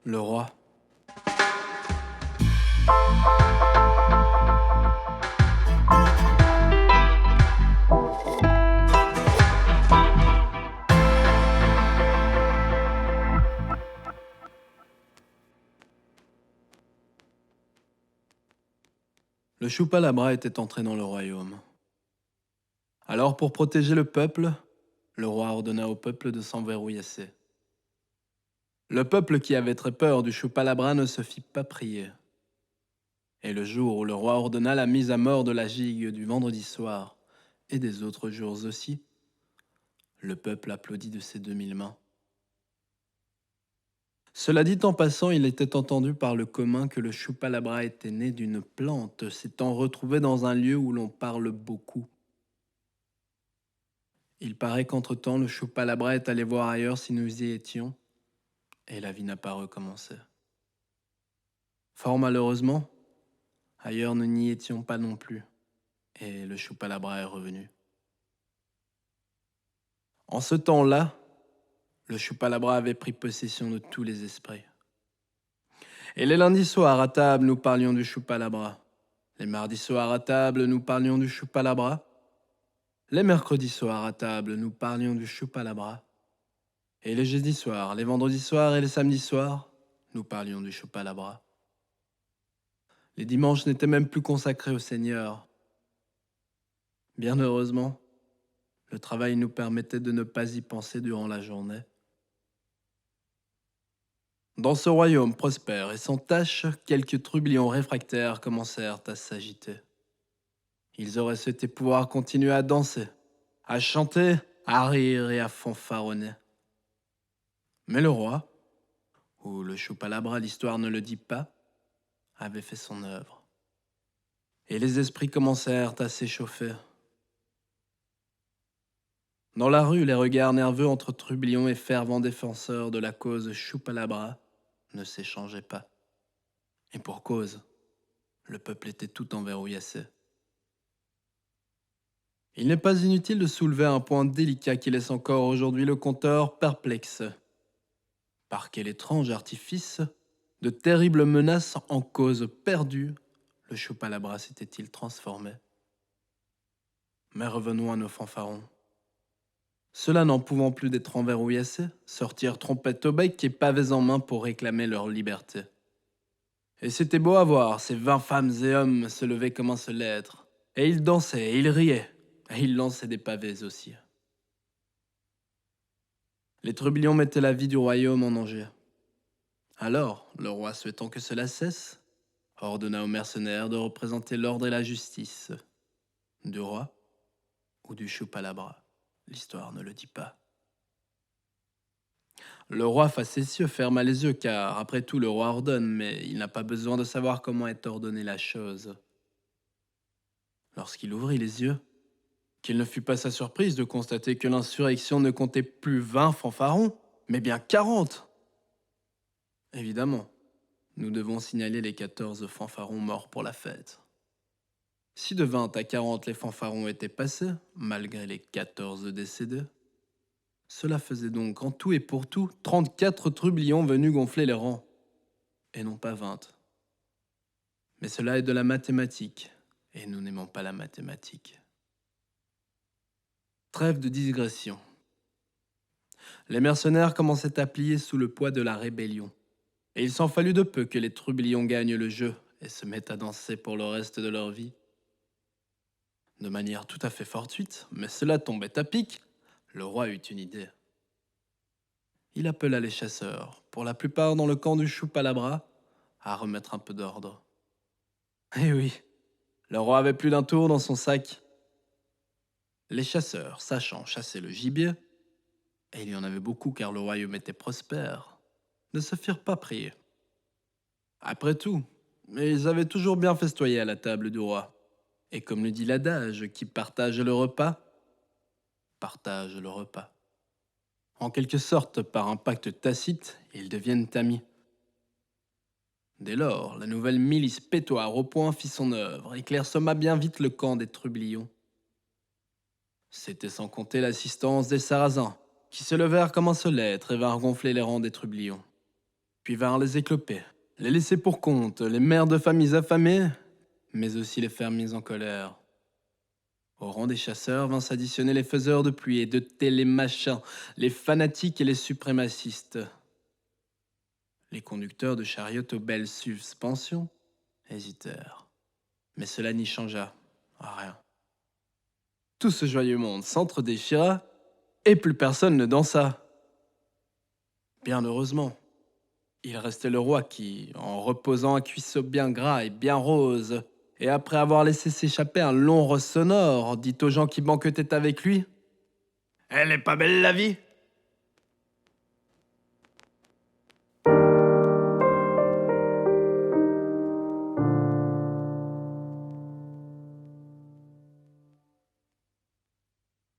Le roi. Le Chupalabra était entré dans le royaume. Alors, pour protéger le peuple, le roi ordonna au peuple de s'enverrouillasser. Le peuple qui avait très peur du Chupalabra ne se fit pas prier. Et le jour où le roi ordonna la mise à mort de la gigue du vendredi soir, et des autres jours aussi, le peuple applaudit de ses 2000 mains. Cela dit en passant, il était entendu par le commun que le Chupalabra était né d'une plante, s'étant retrouvé dans un lieu où l'on parle beaucoup. Il paraît qu'entre-temps, le Chupalabra est allé voir ailleurs si nous y étions, et la vie n'a pas recommencé. Fort malheureusement, ailleurs nous n'y étions pas non plus, et le Chupalabra est revenu. En ce temps-là, le Chupalabra avait pris possession de tous les esprits. Et les lundis soirs à table, nous parlions du Chupalabra. Les mardis soirs à table, nous parlions du Chupalabra. Les mercredis soirs à table, nous parlions du Chupalabra. Et les jeudis soirs, les vendredis soirs et les samedis soirs, nous parlions du Chupalabra. Les dimanches n'étaient même plus consacrés au Seigneur. Bien heureusement, le travail nous permettait de ne pas y penser durant la journée. Dans ce royaume prospère et sans tache, quelques trublions réfractaires commencèrent à s'agiter. Ils auraient souhaité pouvoir continuer à danser, à chanter, à rire et à fanfaronner. Mais le roi, ou le Chupalabra, l'histoire ne le dit pas, avait fait son œuvre. Et les esprits commencèrent à s'échauffer. Dans la rue, les regards nerveux entre trublions et fervents défenseurs de la cause Chupalabra ne s'échangeaient pas. Et pour cause, le peuple était tout enverrouillassé. Il n'est pas inutile de soulever un point délicat qui laisse encore aujourd'hui le conteur perplexe. Par quel étrange artifice, de terribles menaces en cause perdue, le Chupalabra s'était-il transformé? Mais revenons à nos fanfarons. Ceux-là n'en pouvant plus d'être enverrouillassés, sortirent trompettes au bec et pavés en main pour réclamer leur liberté. Et c'était beau à voir ces 20 femmes et hommes se lever comme un seul être. Et ils dansaient, et ils riaient, et ils lançaient des pavés aussi. Les trublions mettaient la vie du royaume en danger. Alors, le roi souhaitant que cela cesse, ordonna aux mercenaires de représenter l'ordre et la justice. Du roi ou du Chupalabra, l'histoire ne le dit pas. Le roi facétieux ferma les yeux car, après tout, le roi ordonne, mais il n'a pas besoin de savoir comment est ordonnée la chose. Lorsqu'il ouvrit les yeux, quelle ne fut pas sa surprise de constater que l'insurrection ne comptait plus 20 fanfarons, mais bien 40. Évidemment, nous devons signaler les 14 fanfarons morts pour la fête. Si de 20 à 40 les fanfarons étaient passés, malgré les 14 décédés, cela faisait donc en tout et pour tout 34 trublions venus gonfler les rangs, et non pas 20. Mais cela est de la mathématique, et nous n'aimons pas la mathématique. Trêve de digression. Les mercenaires commençaient à plier sous le poids de la rébellion, et il s'en fallut de peu que les trublions gagnent le jeu et se mettent à danser pour le reste de leur vie. De manière tout à fait fortuite, mais cela tombait à pic, le roi eut une idée. Il appela les chasseurs, pour la plupart dans le camp du Chupalabra, à remettre un peu d'ordre. Eh oui, le roi avait plus d'un tour dans son sac. Les chasseurs, sachant chasser le gibier, et il y en avait beaucoup car le royaume était prospère, ne se firent pas prier. Après tout, ils avaient toujours bien festoyé à la table du roi. Et comme le dit l'adage, qui partage le repas, partage le repas. En quelque sorte, par un pacte tacite, ils deviennent amis. Dès lors, la nouvelle milice pétoire au point fit son œuvre et clairsema bien vite le camp des trublions. C'était sans compter l'assistance des sarrasins, qui se levèrent comme un seul être et vinrent gonfler les rangs des trublions. Puis vinrent les éclopés, les laissés pour compte, les mères de familles affamées, mais aussi les fermiers en colère. Au rang des chasseurs vinrent s'additionner les faiseurs de pluie et de télémachins, les fanatiques et les suprémacistes. Les conducteurs de chariots aux belles suspensions hésitèrent. Mais cela n'y changea rien. Tout ce joyeux monde s'entre-déchira et plus personne ne dansa. Bien heureusement. Il restait le roi qui, en reposant un cuisseau bien gras et bien rose, et après avoir laissé s'échapper un long ressonore, dit aux gens qui banquetaient avec lui: « Elle est pas belle la vie?